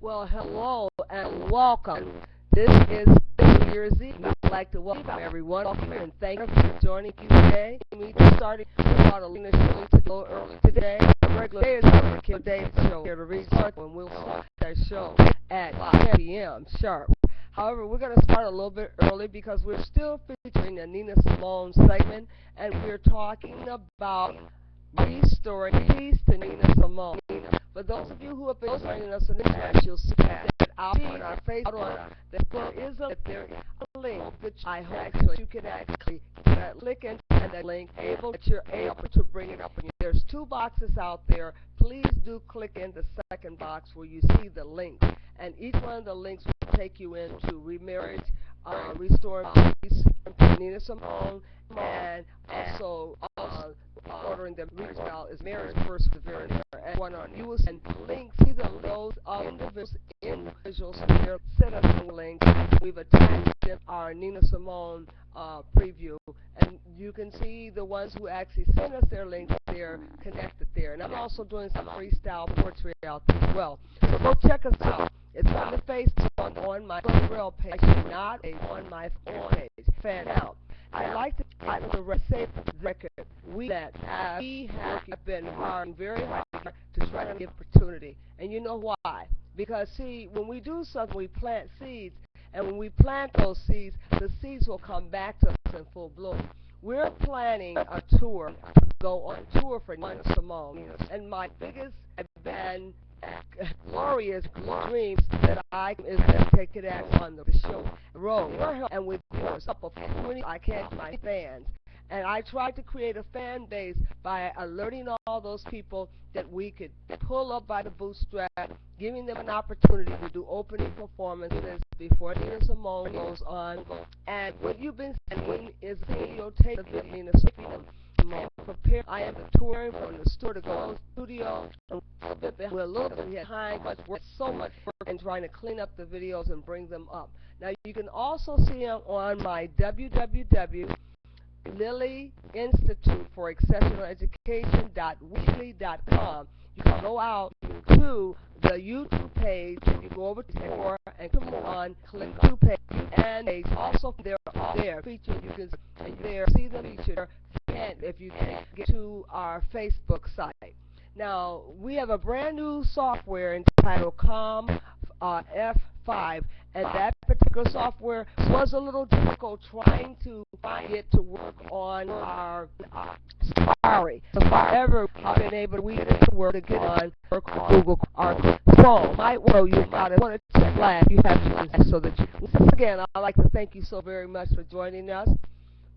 Well, hello and welcome. This is Year Eve. I'd like to welcome everyone here and thank you for joining me today. We started about a show to go early today. The regular day is our Kim Davis show here to restart, and we'll start that show at 10 p.m. sharp. However, we're going to start a little bit early because we're still featuring the Nina Simone segment, and we're talking about restoring peace to Nina Simone. For those of you who have been joining us in the past, you'll see that out on our Facebook that there is a link which I hope actually you can actually click into that link that you're able to bring it up. There's two boxes out there. Please do click in the second box where you see the link, and each one of the links will take you into remarriage, restoring peace to Nina Simone, and also ordering them reached out is marriage first to very and one on you will send links to those individuals here set up some links. We've attached them our Nina Simone preview, and you can see the ones who actually send us their links there connected there. And I'm also doing some freestyle poetry out there as well. So go check us out. It's on the Facebook on my real page, not on my page. Fan out. I like to say the record. We have been working very hard to try to give opportunity. And you know why? Because, see, when we do something, we plant seeds. And when we plant those seeds, the seeds will come back to us in full bloom. We're planning a tour to go on tour for Nina Simone. And my biggest and glorious dreams that I is to take it out on the show road. And with up of 20, I catch my fans. And I tried to create a fan base by alerting all those people that we could pull up by the bootstrap, giving them an opportunity to do opening performances before Nina Simone goes on. And what you've been seeing is videotape of Nina Simone. Prepare. I am touring from the store to go to the studio. We're a little bit behind, but we're so much work and trying to clean up the videos and bring them up. Now you can also see them on my www.Lilly Institute for Exceptional Education.weekly.com. You can go out to the YouTube page, and you go over to more and come on, click YouTube page, and they also there featured. You can see them featured. And if you can get to our Facebook site. Now, we have a brand new software entitled COM F5, and that particular software was a little difficult trying to get to work on our Safari. However, I've been able to get it to work on Google, our phone. Might well you might want to check live. You have to so that you. Once again, I'd like to thank you so very much for joining us.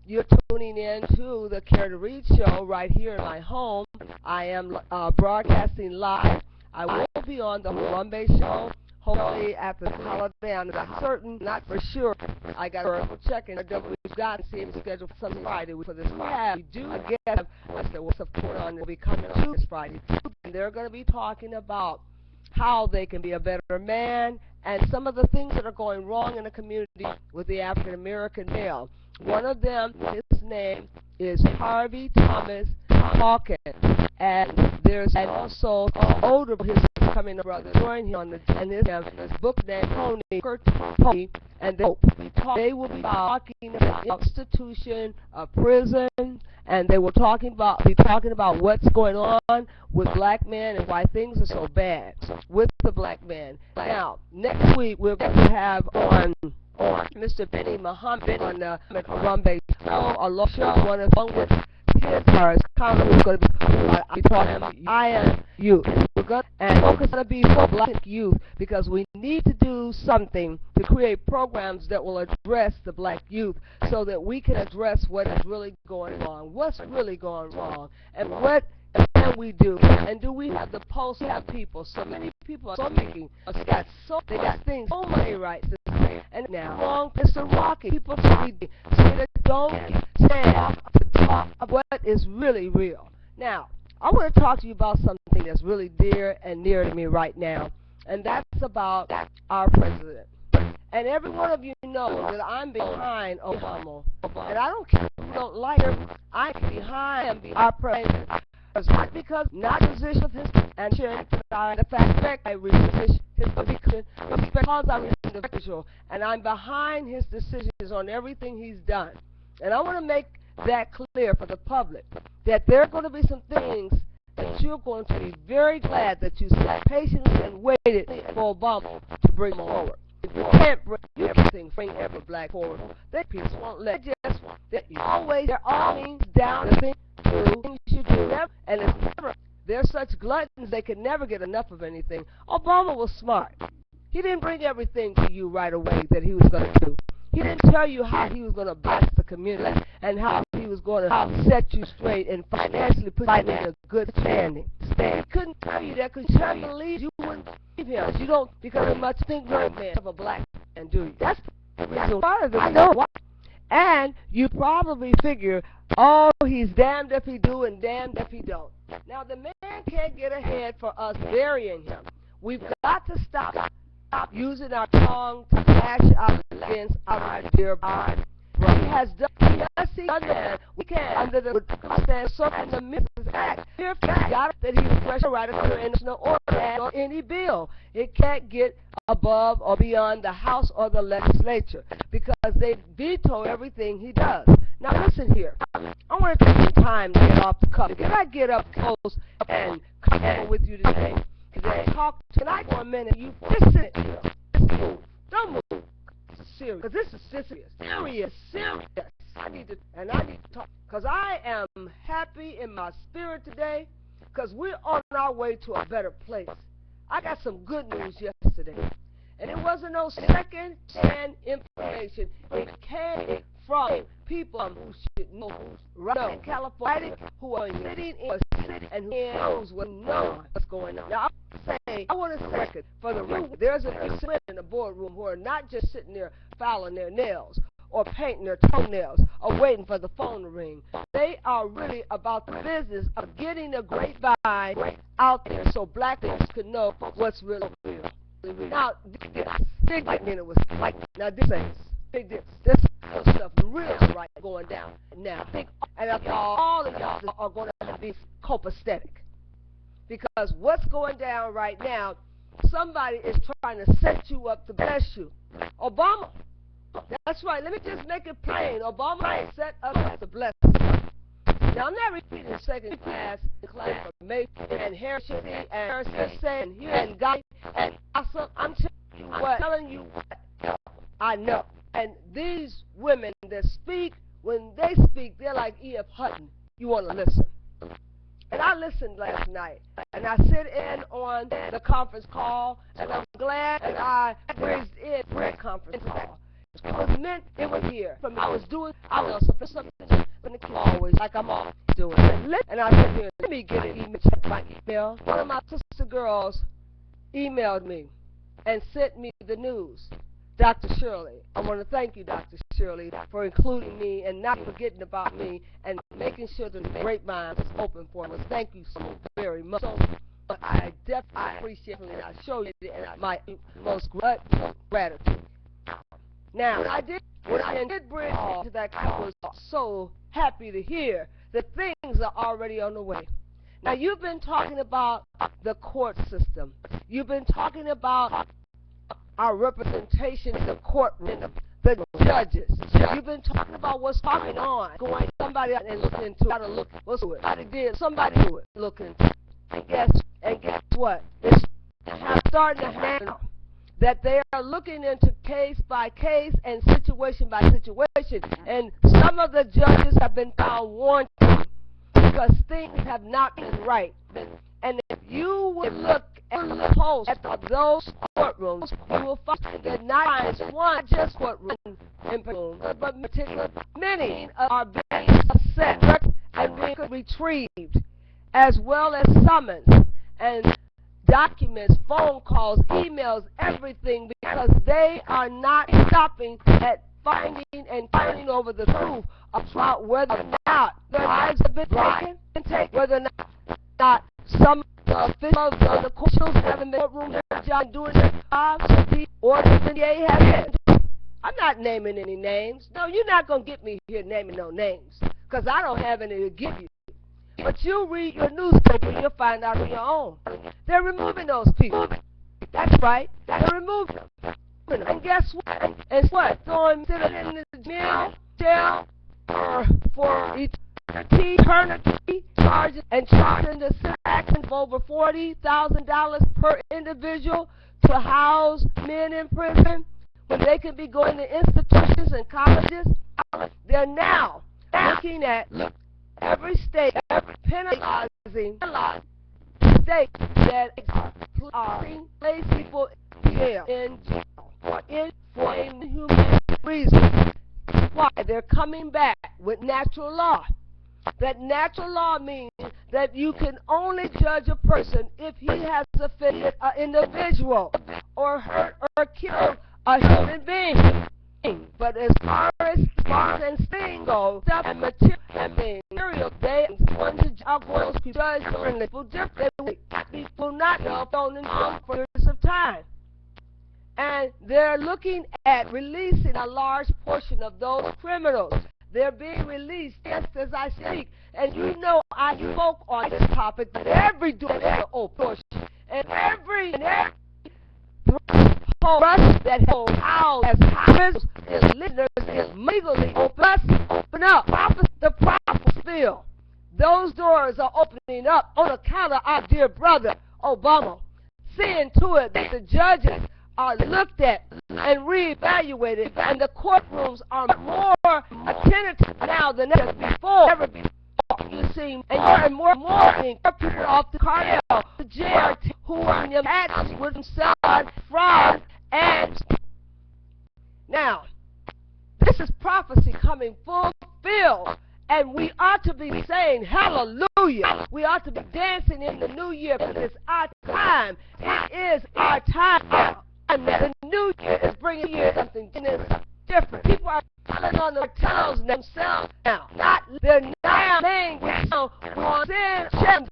You're tuning in to the Care to Read show right here in my home. I am broadcasting live. I will be on the Harambe show, hopefully after the holiday. I'm not certain, not for sure. I got to check in we've got to see if it's scheduled for some Friday for this Friday. We do again. I said, what's up going on? Will be coming on this Friday. And they're going to be talking about how they can be a better man and some of the things that are going wrong in the community with the African American male. One of them, his name is Harvey Thomas Hawkins, and there's also older his coming brother join him on the and his book named Pony, and they will be talking about the institution, a prison, and they will be talking about what's going on with black men and why things are so bad with the black men. Now, next week we're going to have on Mr. Benny Muhammad on the Harambe show, a law show, one of the his comment is going to be talking about I am youth. We're going to be for black youth because we need to do something to create programs that will address the black youth so that we can address what is really going wrong, what's really going wrong, and what can we do, and do we have the pulse to have people? So many people are making they got things, so many rights to say, and now wrong, Mr. Rocky, people say that don't stand to talk about what is really real. Now, I want to talk to you about something that's really dear and near to me right now, and that's about our president. And every one of you know that I'm behind Obama, and I don't care if you don't like him, I'm behind our president. not because not position of his and the fact that I resist his position, but because I'm an individual and I'm behind his decisions on everything he's done. And I want to make that clear for the public that there are going to be some things that you're going to be very glad that you sat patiently and waited for Obama to bring forward. If you can't bring every black forward, that people won't let just that you always they're all means down the thing you do never, and it's never they're such gluttons they can never get enough of anything. Obama was smart. He didn't bring everything to you right away that he was going to do. He didn't tell you how he was going to bless the community and how he was going to set you straight and financially put you in a good standing. He couldn't tell you that because you don't believe you wouldn't believe him. You don't because you much think very man of a black man, do you? That's the reason part of it. I know why. And you probably figure, oh, he's damned if he do and damned if he don't. Now the man can't get ahead for us burying him. We've got to stop using our tongue to lash out against our dear brother. He has done that. We can, under the circumstance, circling the Mrs. Act, if he got that he was pressure right under international order or any bill. It can't get above or beyond the House or the legislature because they veto everything he does. Now listen here. I want to take some time to get off the cuff. Can I get up close and come with you today? Talk tonight for a minute. You just sit here. Don't move. This is serious. Because this is serious. Serious. I need to talk. Because I am happy in my spirit today. Because we're on our way to a better place. I got some good news yesterday. And it wasn't no second-hand information. It came from people who should know right in California who are sitting in a city and who know what's going on. Now, I want to second for the record, there's a few women in the boardroom who are not just sitting there filing their nails or painting their toenails or waiting for the phone to ring. They are really about the business of getting the grapevine out there so black folks can know what's really real. Now, big like it was like now this is big this stuff real right going down now. And I thought all of y'all are going to be copacetic. Because what's going down right now, somebody is trying to set you up to bless you. Obama. That's right. Let me just make it plain. Obama set us up to bless us. Now, I'm not repeating the second class from May and Harrison and Harrison saying here and God and awesome. I'm telling you what I know. And these women that speak, when they speak, they're like E.F. Hutton. You want to listen. And I listened last night, and I sit in on the conference call, and I'm glad that I breezed in the conference call. It was meant, it was here. I was something always like I'm always doing. And I said, here, let me get an email, check my email. One of my sister girls emailed me and sent me the news. Dr. Shirley, I want to thank you, Dr. Shirley, for including me and not forgetting about me and making sure that the grapevine is open for us. Thank you so very much. I definitely appreciate it, and I show you it, and my most gratitude. Now, when I did bring to that, I was so happy to hear that things are already on the way. Now, you've been talking about the court system. You've been talking about our representation in the courtroom, the judges. You've been talking about what's going on. Going somebody out and look into it. Look what's it. Did somebody do it? Look into it. And guess what? It's starting to happen. That they are looking into case by case and situation by situation. And some of the judges have been found wanting because things have not been right. And if you would look at the polls at those courtrooms, you will find that not just courtroom, but particularly many are being upset and retrieved, as well as summons and documents, phone calls, emails, everything, because they are not stopping at finding over the truth about whether or not their lives have been broken and taken, whether or not some officials of the courts haven't been in the room doing their jobs, or the DA hasn't. I'm not naming any names. No, you're not going to get me here naming no names, because I don't have any to give you. But you read your newspaper and you'll find out on your own. They're removing those people. That's right. They're removing them. And guess what? And what? Throwing them in the jail for eternity, charging the sanctions of over $40,000 per individual to house men in prison when they could be going to institutions and colleges. They're now looking at every state, penalizing states that place people in jail for inhuman reasons. Why? They're coming back with natural law. That natural law means that you can only judge a person if he has offended an individual or hurt or killed a human being. But as far as things go, stuff and material, they want to judge differently. People not know thrown in jail for years of time. And they're looking at releasing a large portion of those criminals. They're being released just as I speak. And you know I spoke on this topic that every door is an open portion. And every thrust that how as prisoners is listeners is legally open up. The prophets feel those doors are opening up on account of our dear brother Obama. Seeing to it that the judges are looked at and reevaluated, and the courtrooms are more attentive now than ever before. You see, and more people off the cartel, the JRT, who are in the matches with themselves, fraud, and now this is prophecy coming fulfilled. And we ought to be saying hallelujah. We ought to be dancing in the new year because it's our time. It is our time. And the new year is bringing you something different. People are telling on their toes themselves now. They're not laying down on sin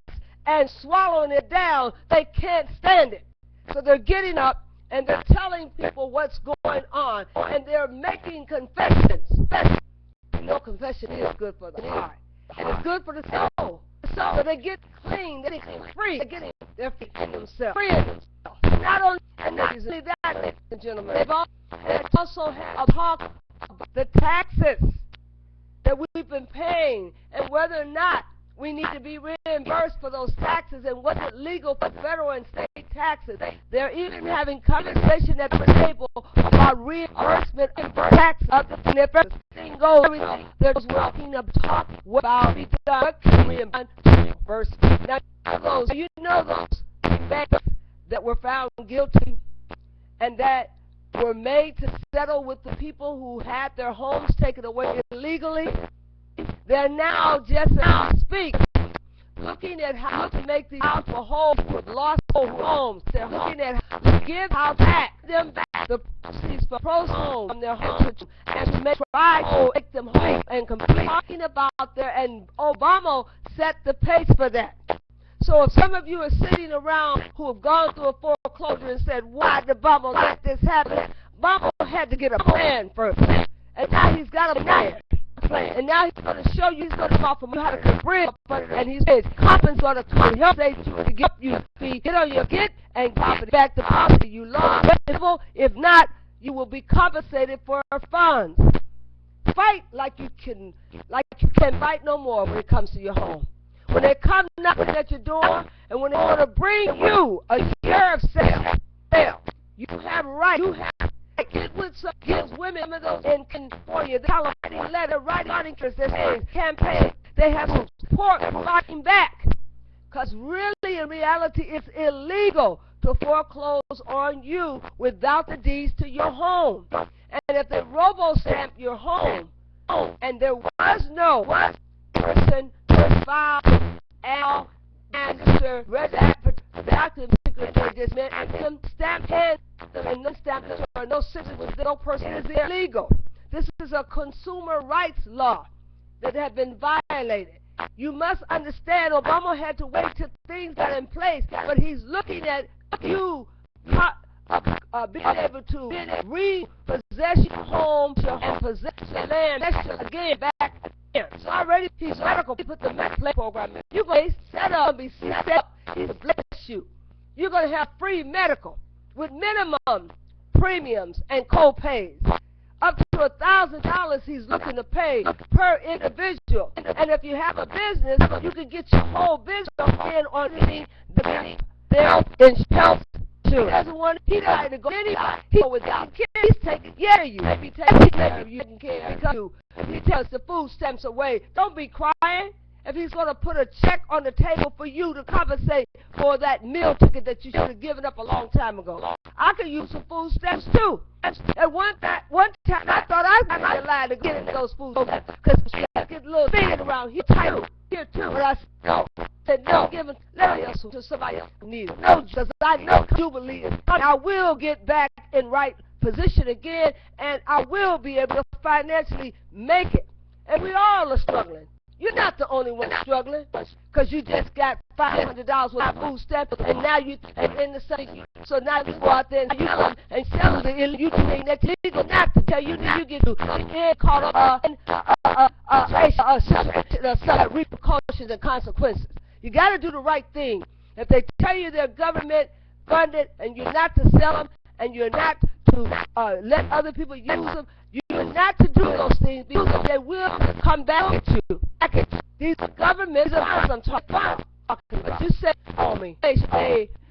and swallowing it down. They can't stand it. So they're getting up and they're telling people what's going on. And they're making confessions. You know, confession is good for the heart. And it's good for the soul. So they get clean, they get free. They're freeing themselves. Not only that, ladies and gentlemen, they also have talked about the taxes that we've been paying and whether or not we need to be reimbursed for those taxes and what's it legal for federal and state taxes. They're even having conversation at the table about reimbursement and tax and if everything goes, they're just working to talk about what can reimburse. Now, you know those banks that were found guilty and that were made to settle with the people who had their homes taken away illegally. They're now, just as we speak, looking at how to make these people whole with lost homes. They're looking at how to give them back the proceeds from their homes and to try to make them whole and complete. Talking about there, and Obama set the pace for that. So if some of you are sitting around who have gone through a foreclosure and said, why did Obama let this happen? Obama had to get a plan first. And now he's got a plan. And now he's going to show you, he's going to offer you how to comprehend. And he says, Compton's going to come help you to get you feet, get on your get, and give back the property you lost. If not, you will be compensated for funds. Fight like you can fight no more when it comes to your home. When they come knocking at your door, and when they want to bring you a year of sale, you have right. You have get with some women, some of those in California, the California letter writing their campaign. They have some support fighting back, because really, in reality, it's illegal to foreclose on you without the deeds to your home. And if they robo-stamp your home, and there was no person to file and Mr. Redacted just meant them stamp head and no stamp or no citizen, no person is illegal. This is a consumer rights law that have been violated. You must understand Obama had to wait till things got in place, but he's looking at you being able to repossess your home and possess your land. That's just again back here. So already he's medical. He put the medical program in. You're going to set up and be set up to bless you. You're going to have free medical with minimum premiums and co-pays. Up to $1,000 he's looking to pay per individual. And if you have a business, you can get your whole business in on their insurance. He doesn't want to go anybody. He's with he's taking care of you. If he takes care of you, taking care of you. If he takes the food stamps away, don't be crying. If he's going to put a check on the table for you to compensate for that meal ticket that you should have given up a long time ago. I could use some food stamps too. At one time I thought I was allowed to get into those food stamps because I get a little thin around here too. But I said no, let me else to somebody else who needs it. No, because I know you believe it. I will get back in right position again, and I will be able to financially make it. And we all are struggling. You're not the only one struggling because you just got $500 worth of food stamps and now you're in the city. So now you go out there and you come and sell the illegal thing that's legal not to tell you you get to get caught up in repercussions and consequences. You got to do the right thing. If they tell you they're government funded and you're not to sell them and you're not to let other people use them, you're not to do those things because they will come back at you. These governments I'm talking about. You say,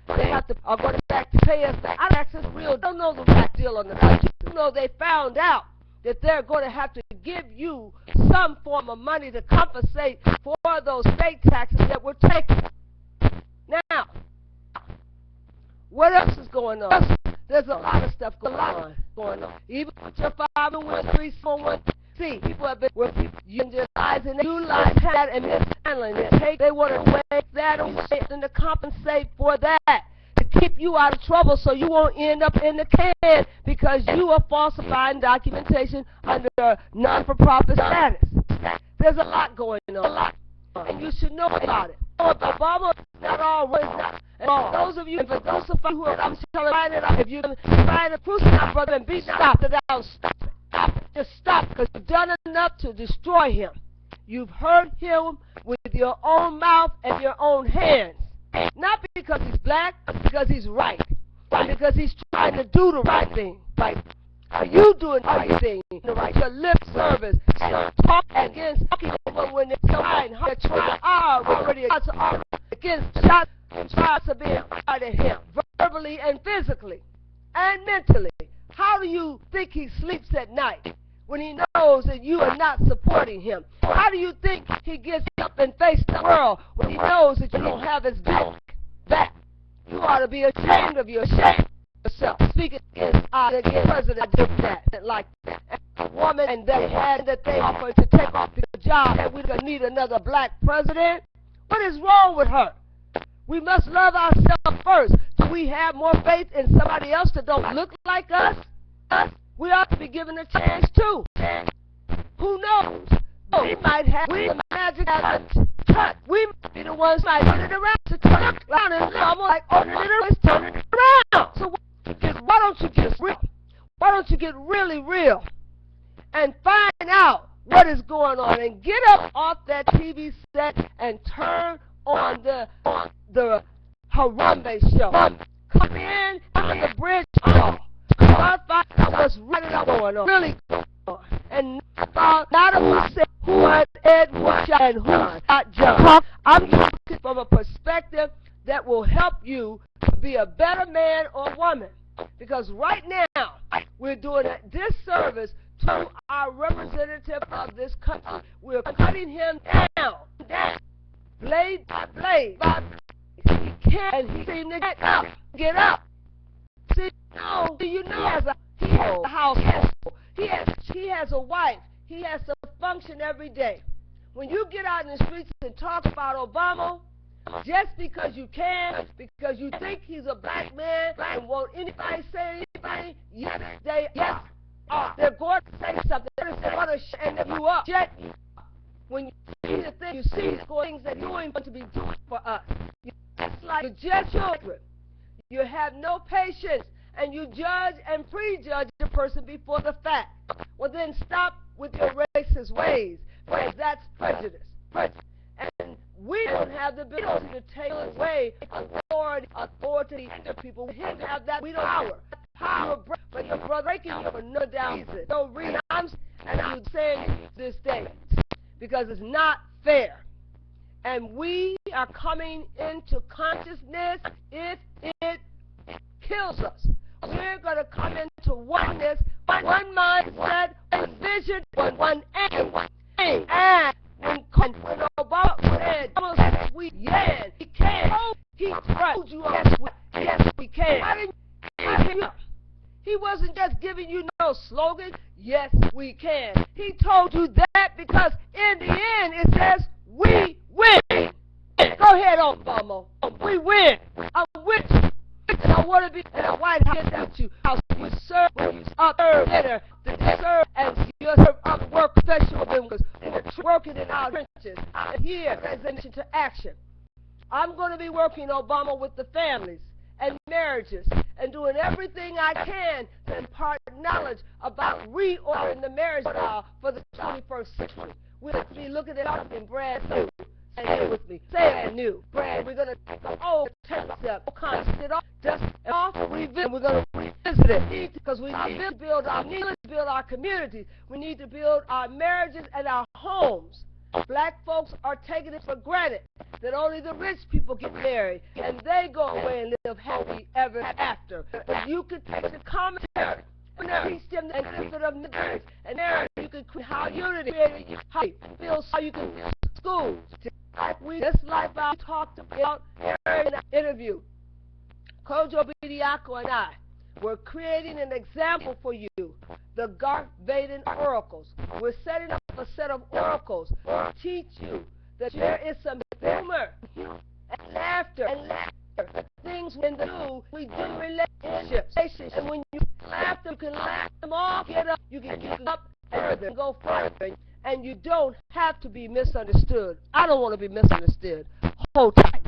they have to are going back to pay us back. I access real. Don't know the right deal on the budget. You know they found out that they're going to have to give you some form of money to compensate for those state taxes that were taken. Now, what else is going on? There's a lot of stuff going on. Even with your 501(c)(3) people have been utilizing that and mishandling it. They want to make that away and to compensate for that, to keep you out of trouble so you won't end up in the can because you are falsifying documentation under non-for-profit status. There's a lot going on, and you should know about it. Obama is not always not. And for those of you who are I'm telling you, if you're trying to crucify brother and be stopped, stop it. Just stop, because you've done enough to destroy him. You've hurt him with your own mouth and your own hands. Not because he's black, but because he's right. And because he's trying to do the right thing. Are you doing the right thing? Your lip service. Talk against people when it's somebody that try against shots and tries to be fired at him, verbally and physically and mentally. How do you think he sleeps at night when he knows that you are not supporting him? How do you think he gets up and faces the world when he knows that you don't have his back? You ought to be ashamed of yourself. Speaking against the president did that like that. A woman and they offered to take off the job and we're going to need another black president. What is wrong with her? We must love ourselves first. Do we have more faith in somebody else that don't look like us? We ought to be given a chance too. Who knows? We might have the magic touch. We might be the ones that turn it around to turn it around and almost like turn it around. So why don't you get real? Why don't you get really real and find out what is going on and get up off that TV set and turn on the Harambe show. Come in on the bridge show. Find out what's really going on. Really going on. And not who said who had Ed, who shot, and who got John. I'm looking from a perspective that will help you to be a better man or woman. Because right now, we're doing a disservice to our representative of this country. We're cutting him down. Blade by blade. He can't, and he seems to get up. See, he has a household. He has a wife. He has to function every day. When you get out in the streets and talk about Obama, just because you can, because you think he's a black man and won't anybody say anything, they're going to say something. They're going to shut you up. When you see the thing, you see the things that you're going to be doing for us. It's like the jet children. You have no patience and you judge and prejudge the person before the fact. Well, then stop with your racist ways, because that's prejudice. And we don't have the ability to take away authority to people. We have that. We don't have power. But your brother breaking your no down. No reason. And you saying this day because it's not fair. And we are coming into consciousness if it kills us. We're going to come into oneness, one mindset, one vision, one aim. And when Obama said, sweet, yes, he can. He told you, yes, we can. Why didn't you hear? He wasn't just giving you no slogan, yes, we can. He told you that because in the end it says, we win. Go ahead, Obama. We win. I'm with you. And I want to be in the White House with you. You serve up better than serve as you serve up work professional because we're working in our trenches. And here is a mission to action. I'm going to be working, Obama, with the families and marriages and doing everything I can to impart knowledge about reordering the marriage law for the 21st century. We'll be looking at something brand new. Say it with me. Say it new. Brand. We're going to take the old concept, just off, revisit. We're going to revisit it because we need to build our communities. We need to build our marriages and our homes. Black folks are taking it for granted that only the rich people get married and they go away and live happy ever after. But you can take the commentary and teach them the concept of marriage and marriage. You can create how unity, how you feel, how you can build schools. Just like I talked about in an interview, Kojo Bidiako and I were creating an example for you, the Garth Vaden oracles. We're setting up a set of oracles to teach you that there is some humor and laughter things we do relationships. And when you laugh, you can laugh them all, get up, you can get up and go further. And you don't have to be misunderstood. I don't want to be misunderstood. Hold tight.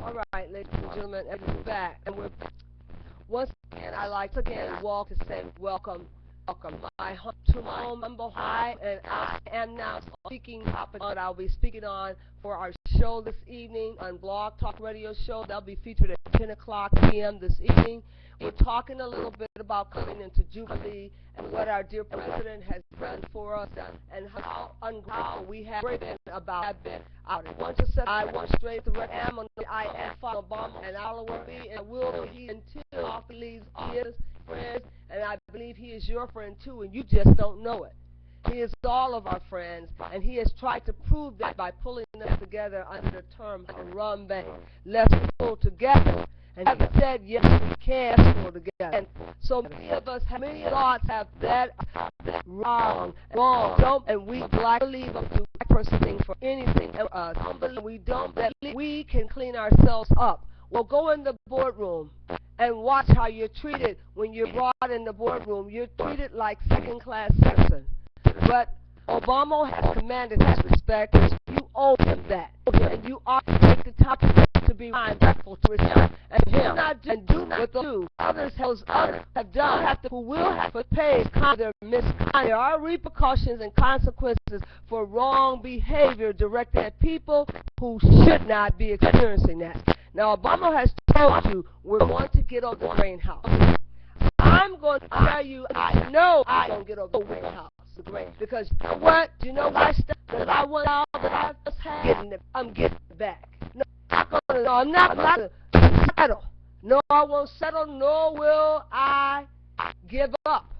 All right, ladies and gentlemen, and we're back. And we're once again, I like to walk to say welcome to my humble high, and I am now speaking on. I'll be speaking on for our show this evening on Blog Talk Radio Show. That'll be featured at 10 o'clock p.m. this evening. We're talking a little bit about coming into Jubilee and what our dear president has done for us and how ungrateful we have been about it. Once I said I went straight to the am on the I am Obama, and I will be and will be until off leaves his friends, and I believe he is your friend too, and you just don't know it. He is all of our friends, and he has tried to prove that by pulling us together under the term Rum Bang. Let's pull together. And he said, yes, we can pull together. And so many of us, many thoughts have that wrong, and we believe of the black person thing for anything else. We don't believe we can clean ourselves up. Well, go in the boardroom and watch how you're treated when you're brought in the boardroom. You're treated like second-class citizens. But Obama has commanded his respect. You owe him that. And you ought to take the time to be respectful to him. And him not do what do others have done, who will have to pay their misconduct. There are repercussions and consequences for wrong behavior directed at people who should not be experiencing that. Now, Obama has told you we're going to get over the greenhouse. I'm going to tell you I know I'm going to get over the greenhouse. great. Because you know what? You know what? That I want out that I just had. I'm getting it back. No, I'm not going to settle. No, I won't settle, nor will I give up.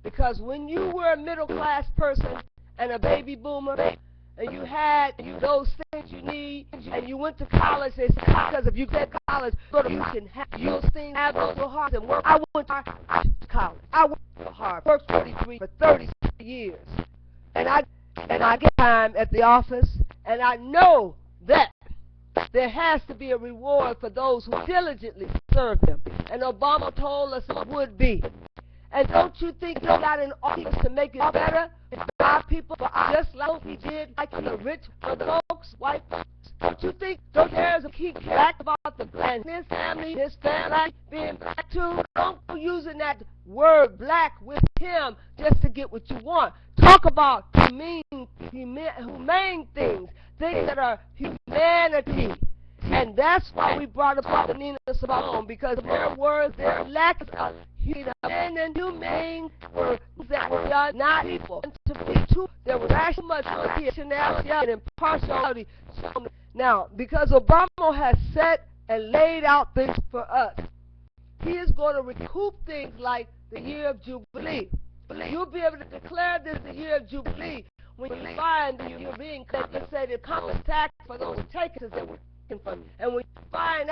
Because when you were a middle-class person and a baby boomer, and you had those things you need, and you went to college, they said, because if you get to college, you can have those things, have those hard and work. I went to college. I worked hard, worked for 30 years. And I get time at the office, and I know that there has to be a reward for those who diligently serve him. And Obama told us it would be. And don't you think he got an office to make it better for our people, just like he did like for the rich, for the folks, white folks? Don't you think those areas he cared about the black, his family being black too? Don't go using that word black with him just to get what you want. Talk about humane things that are humanity. And that's why we brought up Nina Simone, because their words, their lack of human and humane words that were not people. And to be true, there was actually much nationality and impartiality. Now, because Obama has set and laid out things for us, he is going to recoup things like the Year of Jubilee. You'll be able to declare this the Year of Jubilee when you find that you're being compensated common tax for those takers that were taken from you. And when you find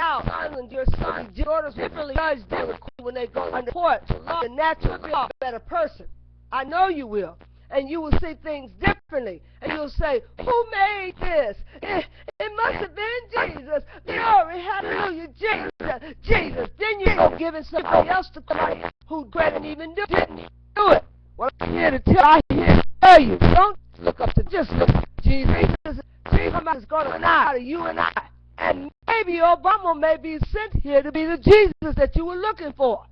out that your sons and your daughters will really judge them when they go under court, the natural will be a better person. I know you will. And you will see things differently. And you'll say, who made this? It must have been Jesus. Glory, hallelujah, Jesus. Then you go giving somebody else the credit who didn't even do it. Well, I'm here to tell you, don't look up to just look up to Jesus. Jesus is going to out of you and I. And maybe Obama may be sent here to be the Jesus that you were looking for.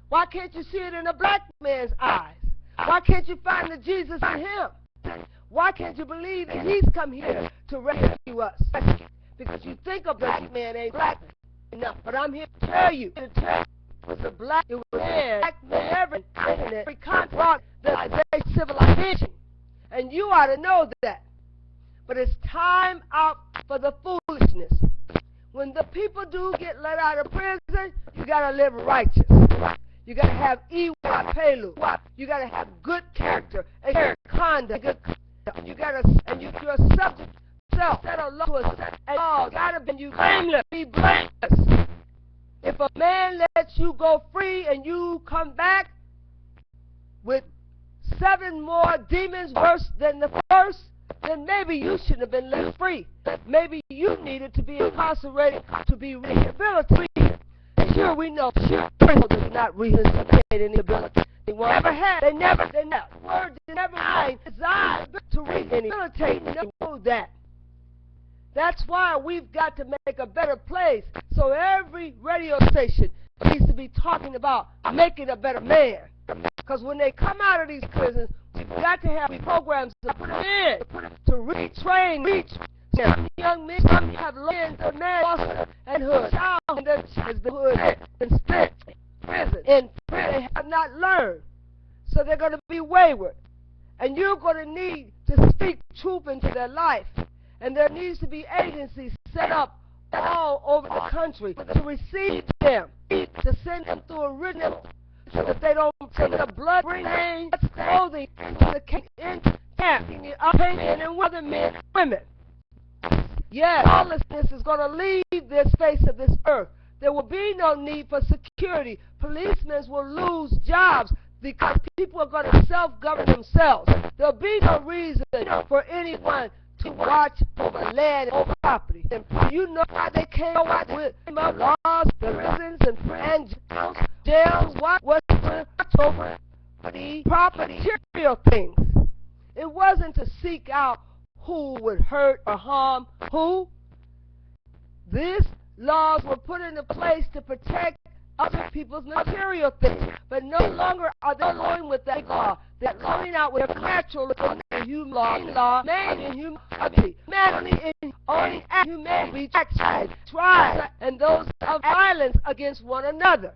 Why can't you see it in a black man's eyes? Why can't you find the Jesus in him? Why can't you believe that he's come here to rescue us? Because you think a black man ain't black enough. But I'm here to tell you, it was a black man, every country brought the civilization. And you ought to know that. But it's time out for the foolishness. When the people do get let out of prison, you got to live righteous. You got to have pelu. You got to have good character and good conduct. You got to, and you're subject self. Set a law to a and all. Got to be blameless. Be blameless. If a man lets you go free and you come back with 7 more demons worse than the first, then maybe you shouldn't have been let free. Maybe you needed to be incarcerated to be rehabilitated. Sure, we know. People do not rehabilitate any ability. They never had. They never. Word never designed to rehabilitate. They know that. That's why we've got to make a better place. So every radio station needs to be talking about making a better man. Because when they come out of these prisons, we've got to have programs to put them in to retrain. Young men have learned the man and her child has been spent in prison. They have not learned. So they're going to be wayward. And you're going to need to speak truth into their life. And there needs to be agencies set up all over the country to receive them, to send them through a written so that they don't take the blood stain, clothing, the in the opinion and other men and women. Yes, lawlessness is going to leave this face of this earth. There will be no need for security. Policemen will lose jobs because people are going to self-govern themselves. There'll be no reason for anyone to watch over land and over property. And you know why they came up with laws, prisons, and jails? What was to watch over the property, material things? It wasn't to seek out who would hurt or harm who. These laws were put into place to protect other people's material things. But no longer are they going with that law. They're coming out with a natural human law, man in humanity, only humanity, tribes, and those of violence against one another.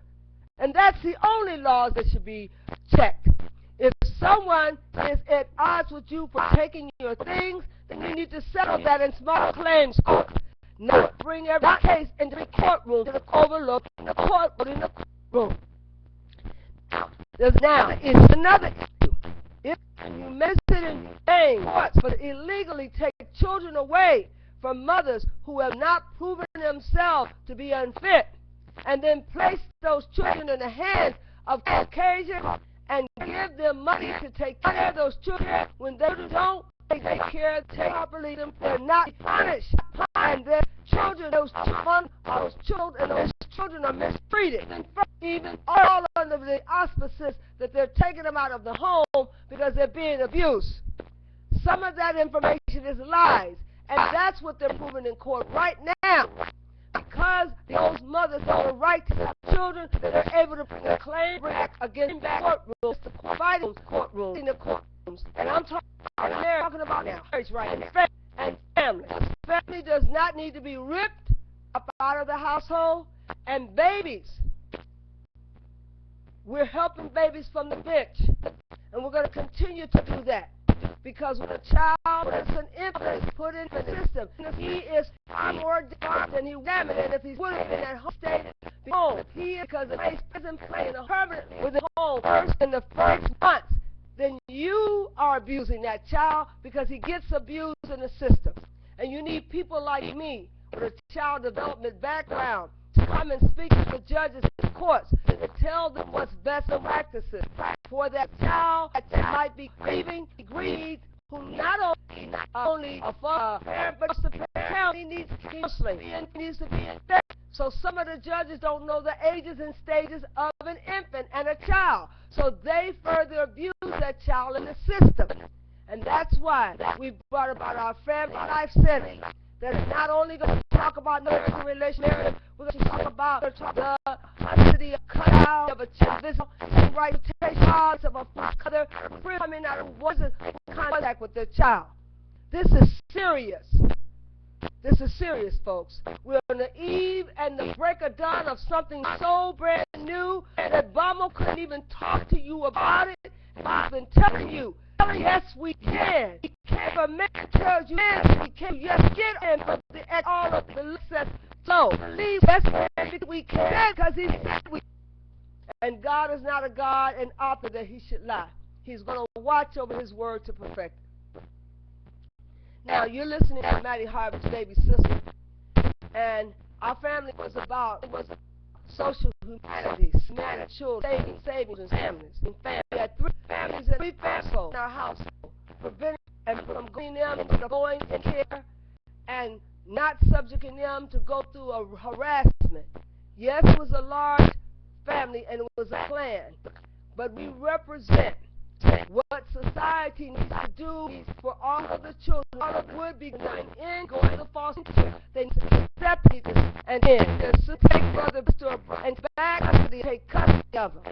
And that's the only laws that should be checked. If someone is at odds with you for taking your things, then you need to settle that in small claims court. Not bring every case into the courtroom to overlook in the courtroom. Now is another issue. If you mess it in vain courts for illegally take children away from mothers who have not proven themselves to be unfit, and then place those children in the hands of Caucasians and give them money to take care of those children, when they don't take care of them properly, they're not punished, and their children, those children are mistreated, even all under the auspices that they're taking them out of the home because they're being abused. Some of that information is lies, and that's what they're proving in court right now. Because those mothers have a right to the children, they're able to bring a claim against courtrooms, fighting courtrooms, in the courtrooms. And I'm talking about marriage right now, and family. Family does not need to be ripped up out of the household, and babies. We're helping babies from the bench, and we're going to continue to do that. Because when a child is an infant put in the system, he is more damaged than he would have been if he would have been at home, stayed at home. He is, because if he isn't playing permanently with the home first in the first months, then you are abusing that child because he gets abused in the system. And you need people like me with a child development background to come and speak to the judges in courts to tell them what's best practices for that child that might be grieved, who not only a parent, but the parent, he needs counseling, he needs to be in therapy. So some of the judges don't know the ages and stages of an infant and a child, so they further abuse that child in the system. And that's why we brought about our Family Life Center. That's not only going to talk about nursing relationships, we're going to talk about the custody of cutout of a child, and right to take charge of a father coming out of contact with their child. This is serious. This is serious, folks. We're on the eve and the break of dawn of something so brand new that Obama couldn't even talk to you about it. And he's been telling you, yes, we can. He can't. If a man tells you yes, he can. Yes, get in. But all of the list says no. Please, yes, we can, because he said we. And God is not a God and author that he should lie. He's going to watch over his word to perfect it. Now, you're listening to Maddie Harvey's Baby Sister. And our family was about social humanity, children, savings, and families. We had three families in our household, preventing and from going them to going in care and not subjecting them to go through a harassment. Yes, it was a large family and it was a clan, but we represent what society needs to do for all of the children. All of would be going in, going to the foster care. They need to accept it and to take brother and back custody, take custody of them.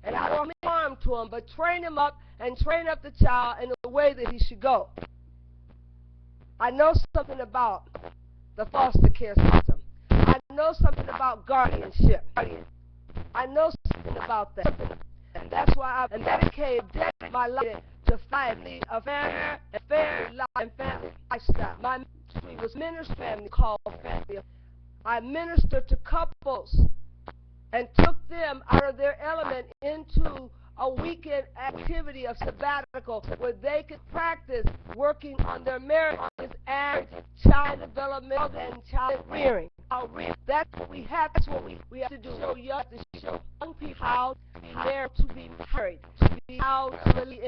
And I don't mean harm to him, but train him up and train up the child in the way that he should go. I know something about the foster care system. I know something about guardianship. I know something about that. And that's why I've dedicated my life to family, a fair life and family lifestyle. My ministry was ministry family called family. I ministered to couples and took them out of their element into a weekend activity of sabbatical where they could practice working on their marriages and child development and child rearing. That's what we have. That's what we have to do. So you have to show young people how to be married, how to really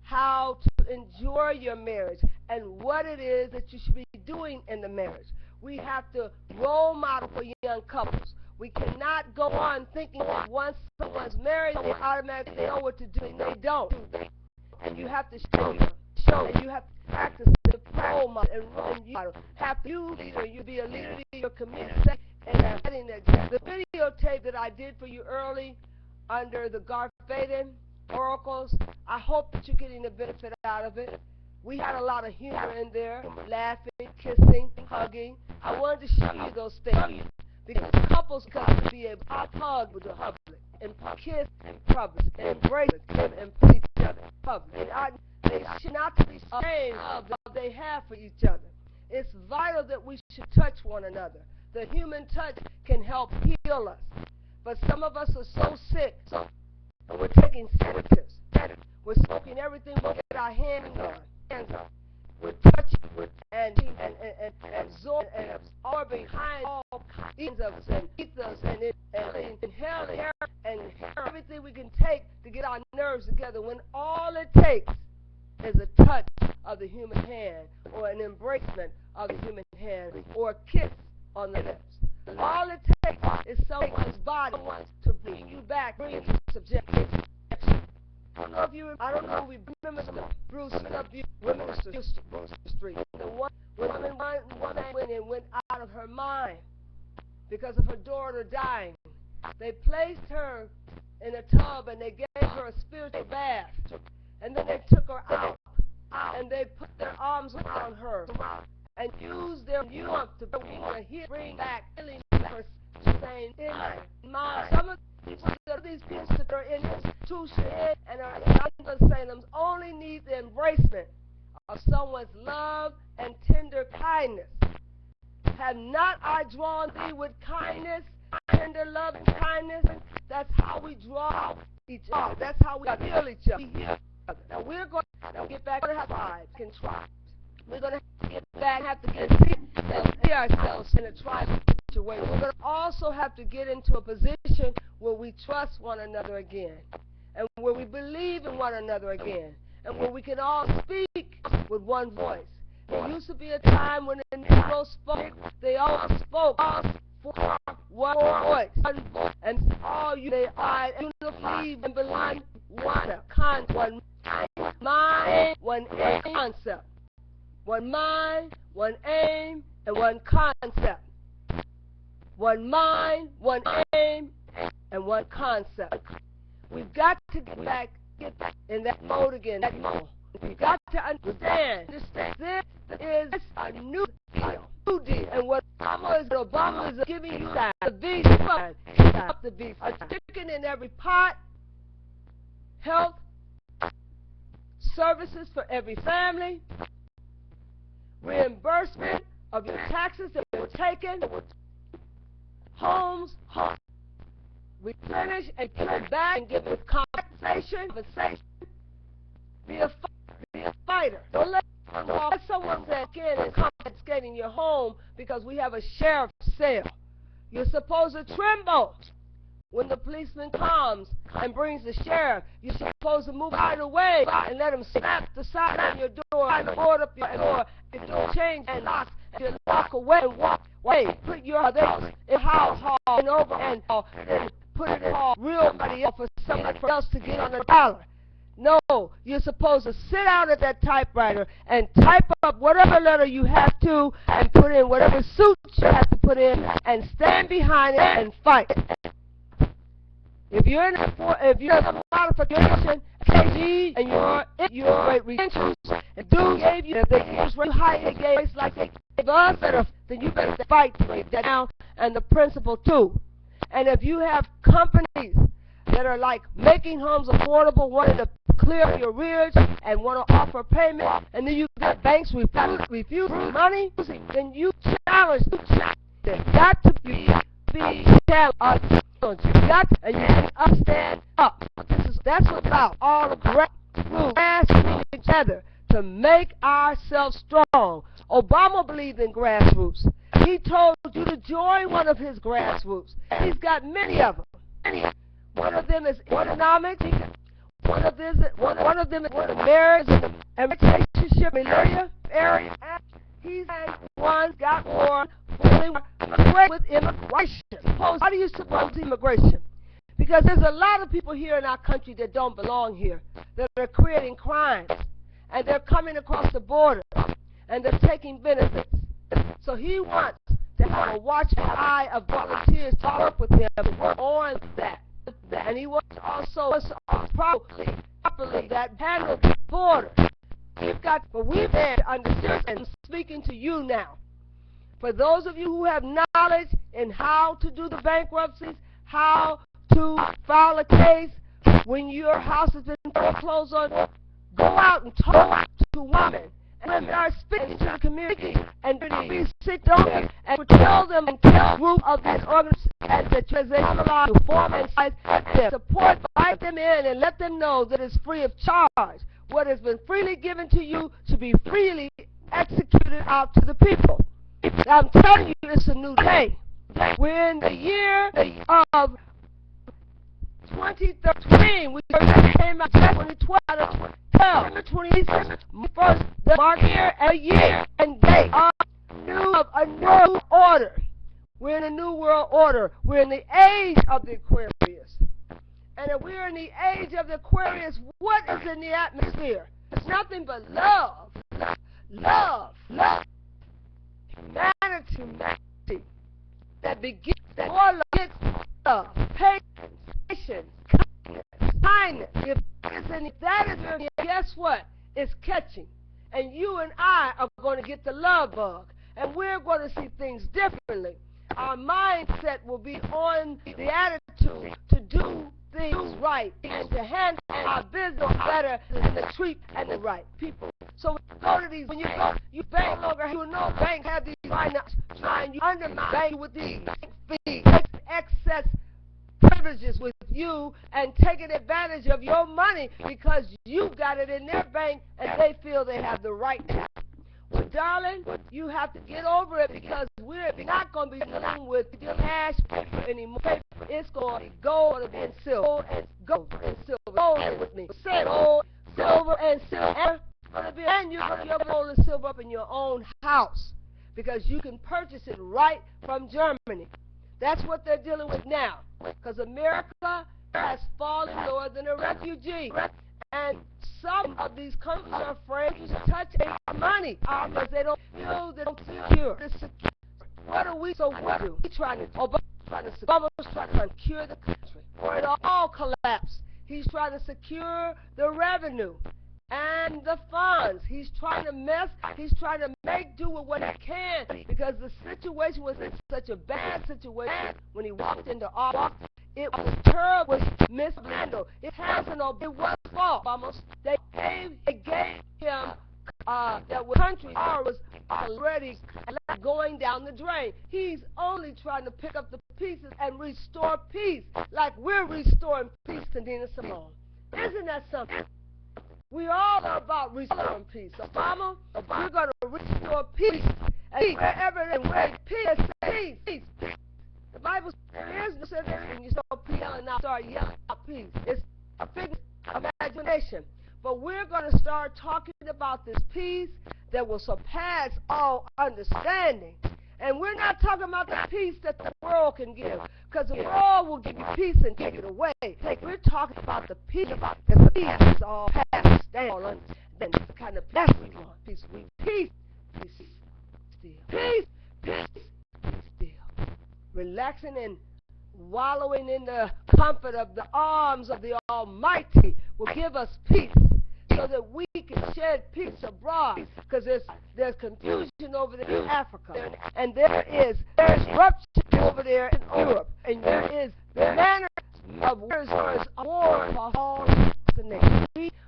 how to enjoy your marriage, and what it is that you should be doing in the marriage. We have to role model for young couples. We cannot go on thinking that once someone's married, they automatically know what to do. They don't. And you have to show them. And you have to practice the role model and you have to you be a leader in your community and setting the videotape that I did for you early under the Garth Faden oracles. I hope that you're getting the benefit out of it. We had a lot of humor in there, laughing, kissing, hugging. I wanted to show you those things because couples got to be able to hug with the public and kiss in public and embrace and please each public. They should not be ashamed of the love they have for each other. It's vital that we should touch one another. The human touch can help heal us. But some of us are so sick, and we're taking sedatives. We're smoking everything we get our hands on. We're touching and absorbing all kinds of and ethers and inhaling and everything we can take to get our nerves together, when all it takes is a touch of the human hand, or an embracement of the human hand, or a kiss on the lips. All it takes is someone's body to bring you back into subjection. I don't know if you remember the Bruce W. Women's Street. The one woman went out of her mind because of her daughter dying. They placed her in a tub and they gave her a spiritual bath. And then they took her out and they put their arms around her and used their warmth to bring back healing to her sane mind. Some of these people that are in institutions and are in asylums only need the embracement of someone's love and tender kindness. Have not I drawn thee with kindness, tender love and kindness? That's how we draw each other. That's how we heal each other. Now we're going to get back to have lives and tribes. We're going to get back, have to see ourselves in a tribal situation. We're going to also have to get into a position where we trust one another again, and where we believe in one another again, and where we can all speak with one voice. There used to be a time when the Negroes spoke, they all spoke for one voice, and all unified and believe and believe one concept, one mind, one aim concept. One mind, one aim, and one concept. One mind, one aim, and one concept. We've got to get back in that mode again. We've got to understand this is a new deal. And what Obama is giving you that, the beef, a chicken in every pot, health, services for every family, reimbursement of your taxes that were taken, homes, replenish and give it back and give it compensation. Be a fighter. Don't let someone say again is confiscating your home because we have a sheriff's sale. You're supposed to tremble when the policeman comes and brings the sheriff. You're supposed to move out of the way and let him snap the side on your door and board up your door. If you change and lock away and walk away, put your things in house hall and over and put it in real money for somebody else to get on the dollar. No, you're supposed to sit down at that typewriter and type up whatever letter you have to and put in whatever suit you have to put in and stand behind it and fight. If you're in a modification, KG, and you're great retentions, and dudes gave you, if they gave you high games like they gave us, then you better fight to get that down, and the principal too. And if you have companies that are like making homes affordable, wanting to clear your arrears and want to offer payment, and then you get banks refusing money, then you challenge. There's got to be challenged. You got to, and you can stand up. That's what's about all the grassroots together to make ourselves strong. Obama believed in grassroots. He told you to join one of his grassroots. He's got many of them. One of them is economics. One of them is marriage and relationship area. He's had one, got more, with immigration. How do you suppose immigration? Because there's a lot of people here in our country that don't belong here, that are creating crimes, and they're coming across the border, and they're taking benefits. So he wants to have a watchful eye of volunteers to work with him on that. And he wants also properly that handle the border. We've had to understand, and I'm speaking to you now. For those of you who have knowledge in how to do the bankruptcies, how to file a case, When your house has been foreclosed on, go out and talk to women and start speaking to the community and be sick donors and tell them and tell group of these organizations that they allow to form and them, support, invite them in and let them know that it's free of charge. What has been freely given to you to be freely executed out to the people. Now, I'm telling you, it's a new day. We're in the year of 2013. We came out 2012, 26, first the mark year and a year and day of a new order. We're in a new world order. We're in the age of the Aquarius. And if we're in the age of the Aquarius, what is in the atmosphere? It's nothing but love. Love. Humanity. That begins, more love gets love. Patience. Kindness. If that is your, guess what? It's catching. And you and I are going to get the love bug. And we're going to see things differently. Our mindset will be on the attitude to do things right and to handle our business better and to treat and the right people. So when you go to these, when you go, you bank longer, you know banks have these finance, and you undermine bank with these fees, excess privileges with you and taking advantage of your money because you got it in their bank and they feel they have the right to. Well, darling, you have to get over it because we're not going to be dealing with cash paper anymore. It's going to be gold and silver. Gold and silver. Gold with me. Gold, silver, and silver. And you're going to get gold and silver up in your own house because you can purchase it right from Germany. That's what they're dealing with now because America has fallen lower than a refugee. And some of these countries are afraid to touch their money because they don't feel they're secure. What are we so what do? We're trying to Obama's trying to secure the country. It all collapsed. He's trying to secure the revenue and the funds. He's trying to make do with what he can because the situation was such a bad situation when he walked into office. It was terrible, it was mishandled. It hasn't, it was fault. Almost, they gave him that country was already going down the drain. He's only trying to pick up the pieces and restore peace, like we're restoring peace to Nina Simone. Isn't that something? We all are about restoring peace. Obama, we're going to restore peace. And wherever and where peace. The Bible says when you start yelling out, start yelling out peace. It's a figment of imagination. But we're going to start talking about this peace that will surpass all understanding. And we're not talking about the peace that the world can give, because the world will give you peace and take it away. We're talking about the peace, because the peace is all past, all understanding. That's the kind of peace we want. Peace, still. Peace, still. Relaxing and wallowing in the comfort of the arms of the Almighty will give us peace, so that we can shed peace abroad, because there's confusion over there in Africa, and there's corruption over there in Europe, and there is manner of wars across all the nation.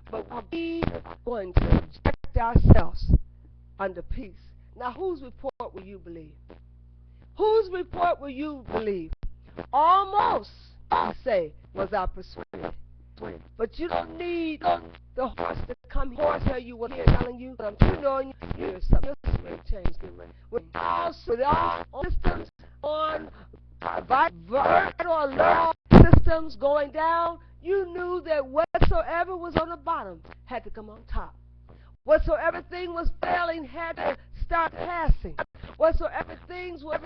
But we are going to subject ourselves under peace. Now, whose report will you believe? Whose report will you believe? Almost, I say, was our persuaded. But you don't need the horse to come here and tell you what he's telling you. I'm telling you, here's something change. With all systems on or law systems going down, you knew that whatsoever was on the bottom had to come on top. Whatsoever thing was failing had to start passing. Whatsoever things was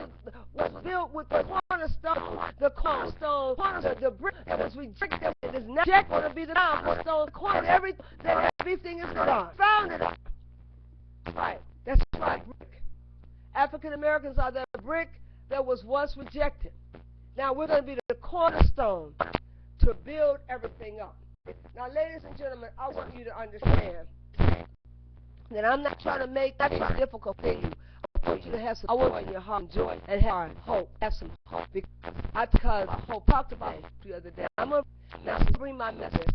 built with the cornerstone, the brick that was rejected is not going to be the cornerstone, everything is gone. Found it. Right. That's right. Brick. African Americans are the brick that was once rejected. Now we're going to be the cornerstone to build everything up. Now, ladies and gentlemen, I want you to understand that I'm not trying to make that difficult for you. want you to have some joy in your heart and joy and have hope. Have some hope. Because hope talked about it the other day. I'm going to bring my message.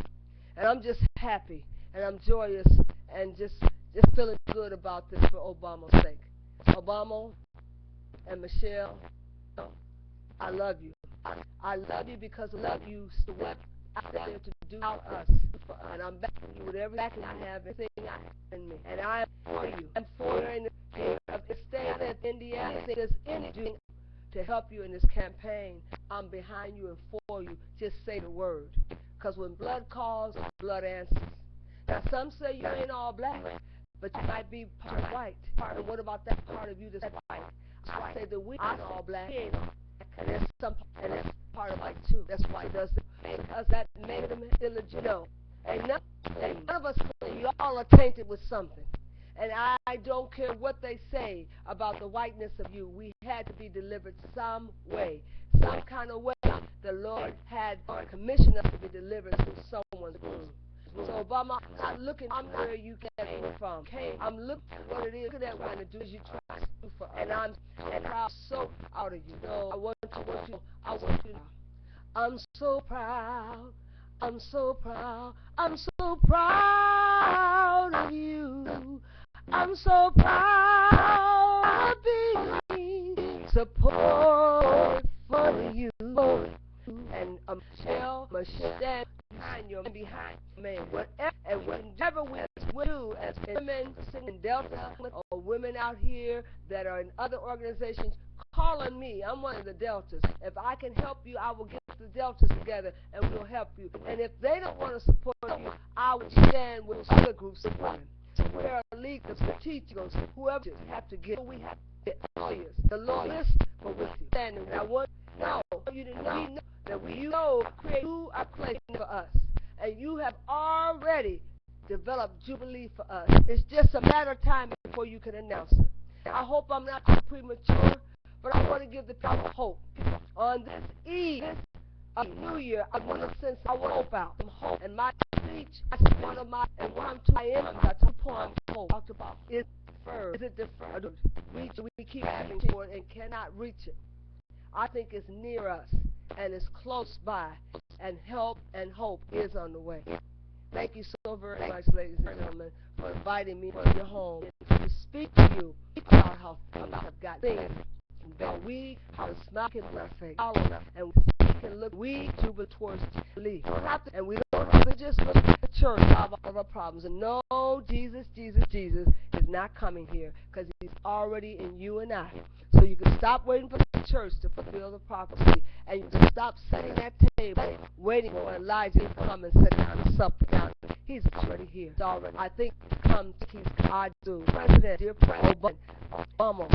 And I'm just happy. And I'm joyous. And just feeling good about this for Obama's sake. Obama and Michelle, I love you. I love you because I love you so what out there to do out us. And I'm backing you with everything I have, everything I have in me. And I am for you. I'm for you in the state of Indiana. If there's anything to help you in this campaign, I'm behind you and for you. Just say the word. Because when blood calls, blood answers. Now some say you ain't all black, but you might be part white. And what about that part of you that's white? So I say that we aren't all black. And there's some, and that's part of white too. That's why it does us that made them illegitimate. No. And none of us, you all are tainted with something. And I don't care what they say about the whiteness of you. We had to be delivered some way, some kind of way. The Lord had commissioned us to be delivered through someone's womb. So Obama, I'm looking where you came from. I'm looking at what it is that we're going to do as you try to do for us. And I'm proud so out of you. So I want you. I'm so proud. I'm so proud. I'm so proud of you. I'm so proud of being supported for you. And Michelle, behind your man, whatever we do as women sitting in Delta or women out here that are in other organizations, call on me. I'm one of the Deltas. If I can help you, I will get the Deltas together and we'll help you. And if they don't want to support you, I will stand with other groups of women. Paralegals, the teachers, whoever you have to get. We have to get lawyers. The lawyers are with you. And I want you to know that you create a place for us. And you have already developed Jubilee for us. It's just a matter of time before you can announce it. I hope I'm not too premature, but I want to give the people hope. On this eve of New Year, I want to send some hope out. Some hope. And my speech, one of my, and one of my got 2 poems talked about is deferred. Is it deferred? We keep asking for it and cannot reach it. I think it's near us and it's close by, and help and hope is on the way. Thank you so very much, ladies and gentlemen, for inviting me to your home to speak to you about how things have got things. That we have a smile in our face, and we can look towards Jubilee. And we don't have to just look at the church to solve all of our problems. And no, Jesus is not coming here because he's already in you and I. So you can stop waiting for the church to fulfill the prophecy, and you can stop sitting at table waiting for Elijah to come and sit down and sup down. He's already here. It's already. I think he's God do. President, dear President Obama,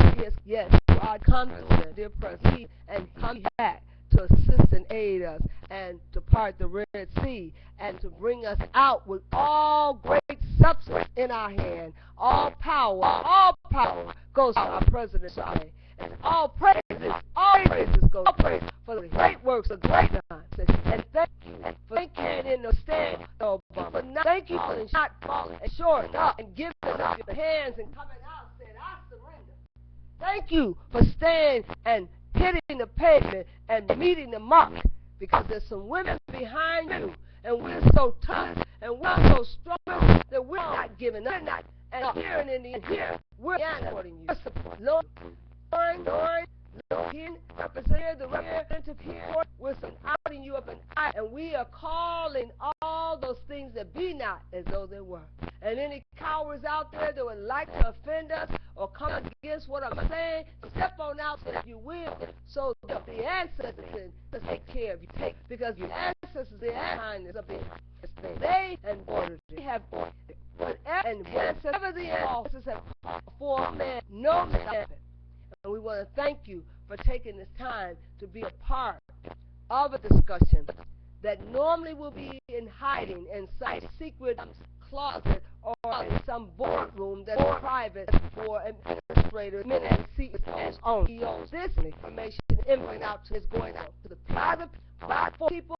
yes, God come to dear President, and come back to assist and aid us, and to part the Red Sea, and to bring us out with all great substance in our hand. All power goes to our President today. And all praises go for the great works of great times. And thank you for thinking in the stand, Obama. Thank you for not falling short up and giving up your hands and coming out and saying, I surrender. Thank you for staying and hitting the pavement and meeting the mark, because there's some women behind you, and we're so tough and we're so strong that we're not giving up. And here in Indiana, we're supporting you. Lord, representative, the representative here, we're outing you up and we are calling all those things that be not as though they were. And any cowards out there that would like to offend us or come against what I'm saying, step on out if you will, so that the ancestors can take care of you. Because the ancestors, the kindness of they and they have and whatever the ancestors have for man, no stop it. And we want to thank you for taking this time to be a part of a discussion that normally will be in hiding in some secret closet or in some boardroom that's private for administrators and CEOs only. This information is out to the private people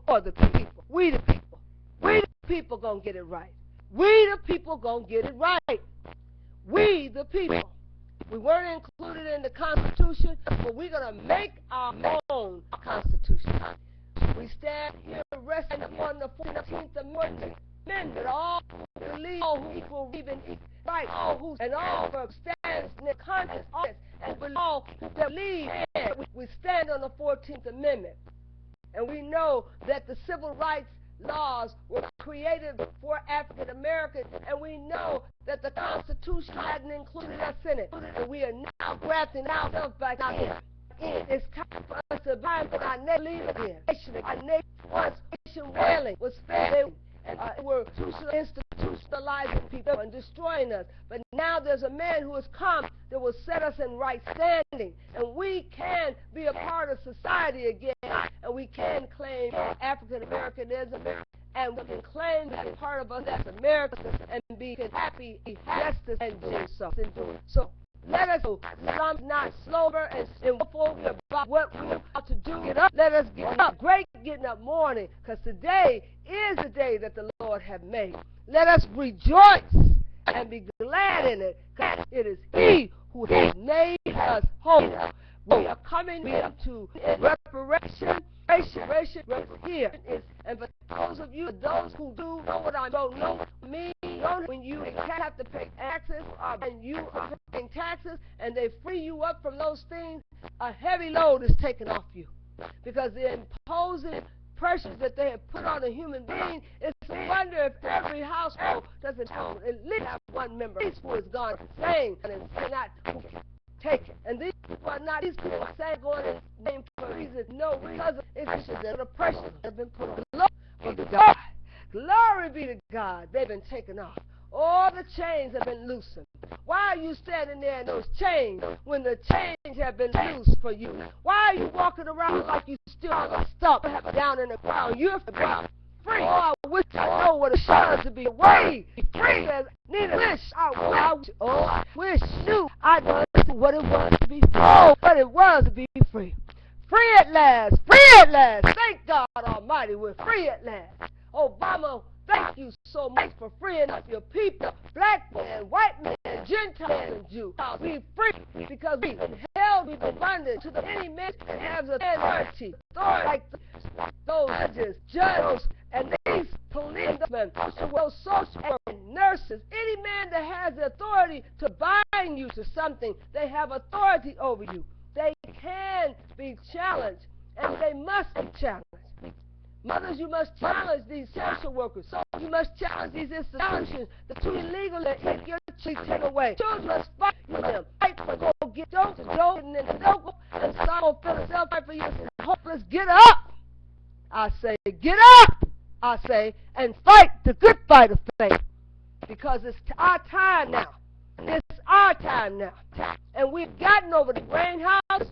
or the people. We the people. We the people gonna get it right. We the people gonna get it right. We the people. We weren't included in the Constitution, but we're going to make our own Constitution. We stand here resting upon the 14th Amendment. All believe all equal even right, and all for stands in the conscience and all that believe we stand on the 14th Amendment. And we know that the civil rights laws were created for African Americans, and we know that the Constitution hadn't included us in it. And we are now grafting ourselves back in. It's time for us to bind with our nation again. Our nation wailing was failing, and we're institutionalizing people and destroying us. But now there's a man who has come that will set us in right standing, and we can be a part of society again, and we can claim African Americanism, and we can claim to be part of us as Americans and be happy, justice, and do so. So let us do some not slower and willful about what we're about to do. Get up. Let us get up. Great getting up morning, because today is the day that the Lord has made. Let us rejoice and be glad in it, because it is He who has made us whole. We are coming into reparation here. And for those of you, those who do know what I don't know, when you have to pay taxes, and you are paying taxes, and they free you up from those things, a heavy load is taken off you. Because the imposing pressures that they have put on a human being, it's a wonder if every household doesn't have at least one member who is gone saying and not take it. And these people are not, these people are saying going in name for a reason. No, because it's the pressures that have been put on. Glory to God. Glory be to God. They've been taken off. All the chains have been loosened. Why are you standing there in those chains when the chains have been loosed for you? Why are you walking around like you still are stuck down in the ground? You're free. Oh, I wish I know what it feels to be away. Free. I wish you I knew what it was to be free. Oh, what it was to be free. Free at last. Free at last. Thank God Almighty, we're free at last. Obama, thank you so much for freeing up your people, black men, white men, Gentiles, and Jews. Be free because we've been held, we've been bonded to the any man that has authority like those judges, and these policemen, those social and nurses, any man that has the authority to bind you to something, they have authority over you. They can be challenged, and they must be challenged. Mothers, you must challenge these social workers. You must challenge these institutions. The too illegal that take your children take away. Children must fight for them. Fight for go get don't and then don't go and some feel itself fight for you. Hopeless. Get up. I say, get up. I say, and fight the good fight of faith. Because it's our time now. It's our time now. And we've gotten over the grain house.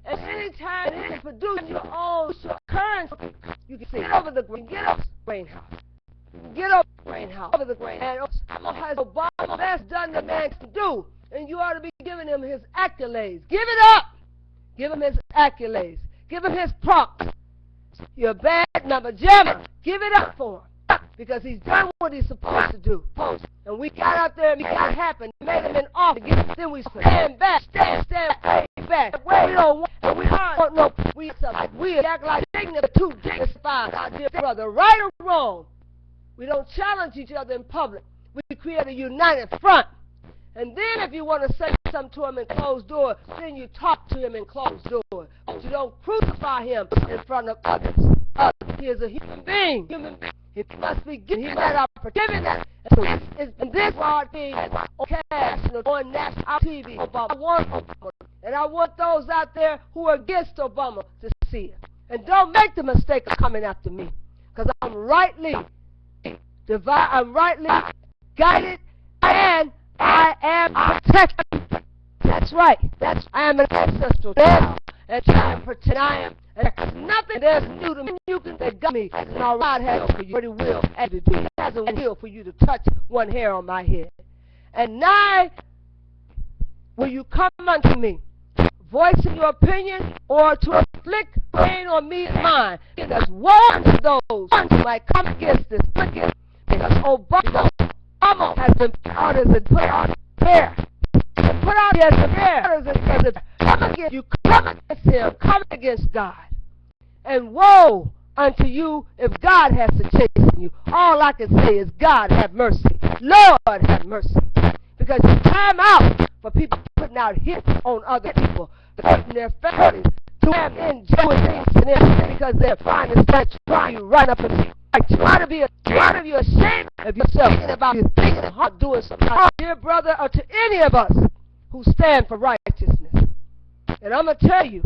And anytime you can produce your own currency, you can get over the grain house. Get over the grain house. Over the grain house. Has Obama best done the man to do? And you ought to be giving him his accolades. Give it up. Give him his accolades. Give him his props. You're a bad number jammer. Give it up for him. Because he's done what he's supposed to do. And we got out there and made it happen. Made him an office. Then we stand back. Stand back. We don't want, and we don't know. We act like ignorant, too dignified, our dear brother. Right or wrong, we don't challenge each other in public. We create a united front. And then if you want to say something to him in closed door, then you talk to him in closed door. But you don't crucify him in front of others. He is a human being. He must be given that opportunity. And this hard thing on national TV about Obama. And I want those out there who are against Obama to see it. And don't make the mistake of coming after me. Because I'm rightly guided, and I am protected. That's right. I am an ancestral child. And I am protected. And there's nothing that's new to me. You can say, got me. And our God has for you. But it will as it be. It has a will for you to touch one hair on my head. And now will you come unto me, voicing your opinion, or to inflict pain on me and mine? Because one of those who might come against this wicked, because Obama has been put out as a hair. put out here some air. Because if you come against him, come against God. And woe unto you if God has to chasten you. All I can say is, God have mercy. Lord have mercy. Because it's time out for people putting out hits on other people, hurting their families, to them in doing things to them because they're trying to run up and try to be ashamed of yourself, thinking about you thinking about doing something, dear brother, or to any of us who stand for righteousness. And I'm going to tell you,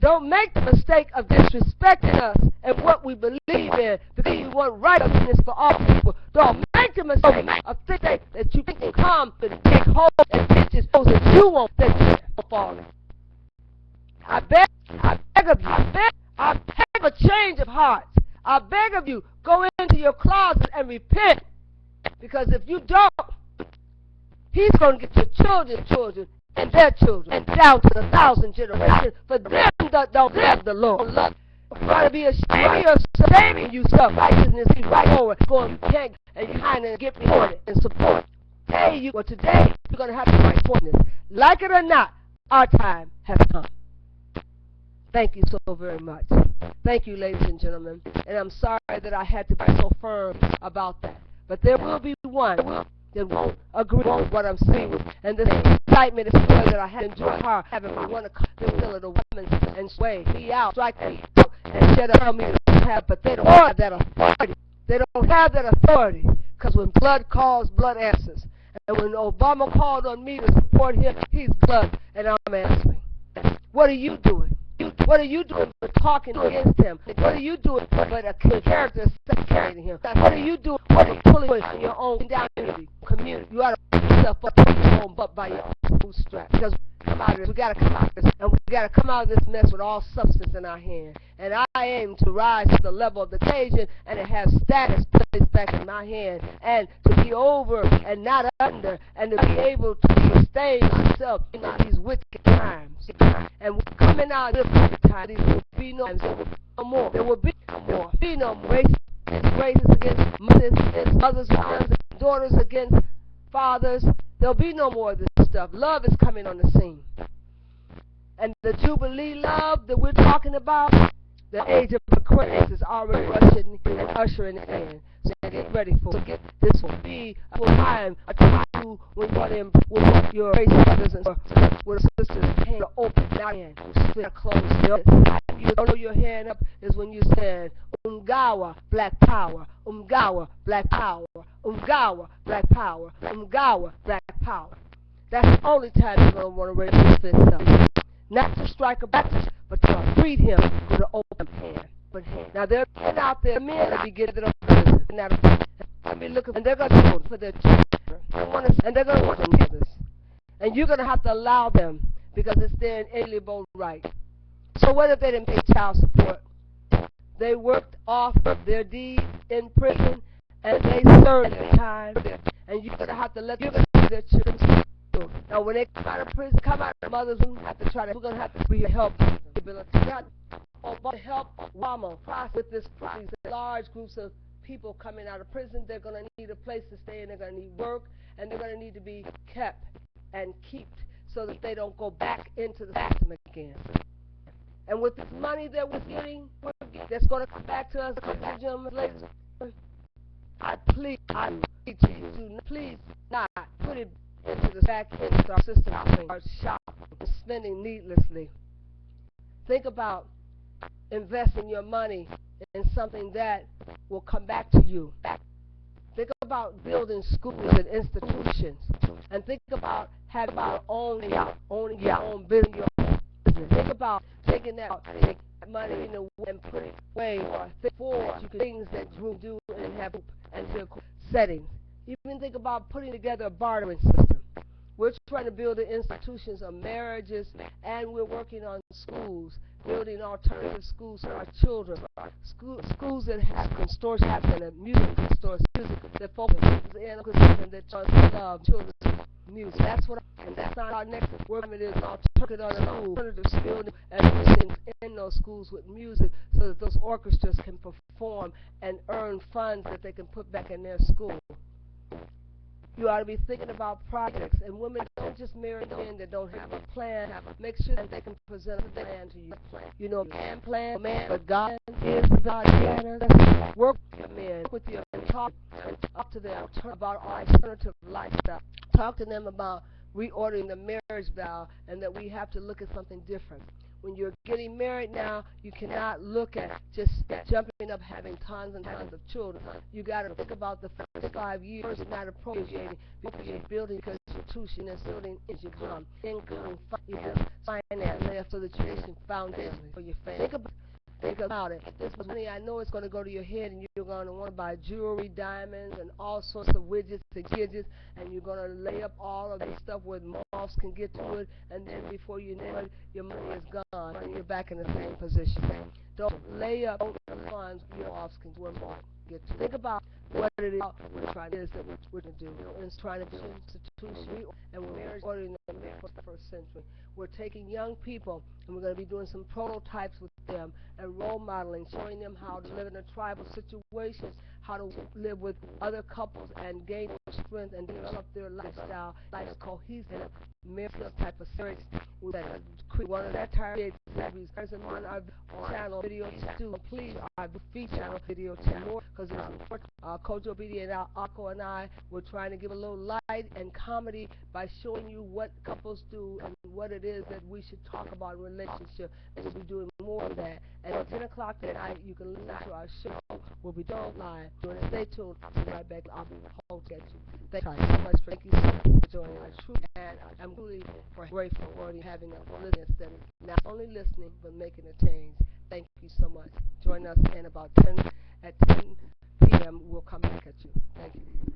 don't make the mistake of disrespecting us and what we believe in because we want righteousness for all people. Don't make the mistake of thinking that you can come and take hold and teach those that you want that you fall in. I beg of you, I beg a change of hearts. I beg of you, go into your closet and repent. Because if you don't, he's going to get your children's children and their children, and down to the 1,000 generations, for them that don't love the Lord. Try to be ashamed of saving yourself. Righteousness is right forward, going you can't, and you kind of get behind it and support. Today, you're going to have to fight for this. Like it or not, our time has come. Thank you so very much. Thank you, ladies and gentlemen. And I'm sorry that I had to be so firm about that. But there will be one that won't agree with what I'm saying. And this excitement is feeling that I had enjoyed her having me want to come to the women and sway me out, strike me out, and shut up, tell me to have, but they don't have that authority. They don't have that authority. Because when blood calls, blood answers. And when Obama called on me to support him, he's blood, and I'm answering. What are you doing? What are you doing for talking against him? What are you doing for a character separating him? What are you doing for pulling in your own community? You ought to put yourself up on your own butt by your own bootstraps. Because we got to come out of this, and we got to come out of this mess with all substance in our hand. And I aim to rise to the level of the occasion, and to have status placed back in my hand, and to be over and not under, and to be able to sustain myself in these wicked times. And we're coming out of this wicked time. These will be no more. There will be no more. Be no more. Races against mothers against daughters against fathers. There'll be no more of this stuff. Love is coming on the scene. And the Jubilee love that we're talking about, the age of Aquarius is already rushing and ushering in. So get ready for it. This will be a time when with your race brothers and with sisters, hand open, not hand, split closed. You don't know your hand up is when you said, Umgawa, black power, Umgawa, black power, Umgawa, black power, Umgawa, black power. That's the only time you're going to want to raise your fist up. Not to strike a back, but to greet him with an open hand. Now they're out there, men that be getting up prison. And they're going to vote for their children. And they're going to want them others. And you're going to have to allow them because it's their inalienable right. So what if they didn't pay child support? They worked off their deeds in prison and they served their time. And you're going to have to let them see their children. Now when they come out of prison, come out of mothers, we're going to have to be help ability. To help Obama process with this these large groups of people coming out of prison. They're going to need a place to stay, and they're going to need work, and they're going to need to be kept and kept so that they don't go back into the system again. And with this money that we're getting, that's going to come back to us, ladies, I plead to you, please not put it into the back into our system, our shop, and spending needlessly. Think about investing your money in something that will come back to you. Think about building schools and institutions, and think about having your own, owning your own business. Think about taking that money and putting it away for things that you do and have and settings. Even think about putting together a bartering system. We're trying to build the institutions of marriages, and we're working on schools, building alternative schools for our children. Schools that have consortiums and music stores, music that focus and that love children's music. That's not our next work. It is alternative school and in those schools with music, so that those orchestras can perform and earn funds that they can put back in their school. You ought to be thinking about projects. And women, don't just marry men that don't have a plan. Make sure that they can present a plan to you. You know, man plan, man, but God is the God planner. Work with your men, work with your men, talk to them about alternative lifestyle. Talk to them about reordering the marriage vow and that we have to look at something different. When you're getting married now, you cannot look at just jumping up having tons and tons of children. You got to think about the first 5 years, not appropriating because you're building constitution and building income, finance, so that you're making foundation for your family. Think about it. This money, I know it's going to go to your head, and you're going to want to buy jewelry, diamonds, and all sorts of widgets and gadgets, and you're going to lay up all of this stuff where moths can get to it, and then before you know it, your money is gone, and you're back in the same position. Don't lay up funds your moths can get to. Think about what it is we're trying to do. It's trying to do institution, and we're marriage ordering the first century. We're taking young people, and we're going to be doing some prototypes with them and role modeling, showing them how to live in a tribal situation, how to live with other couples and gain strength and develop their lifestyle, life cohesive, marriage type of series. One of that target series is on our channel video too. Please, our feed channel video too more because it's important. Coach Obidi and Akko and I were trying to give a little light and comedy by showing you what couples do and what it is that we should talk about in relationship. And we'll be doing more of that. And at 10 o'clock tonight, you can listen to our show. We'll be doing live. Stay tuned. I'll be right back. I'll be hold at you. Thank you so much for joining our truth. And I'm really grateful for having a listeners that is not only listening but making a change. Thank you so much. Join us in about 10 p.m. We'll come back at you. Thank you.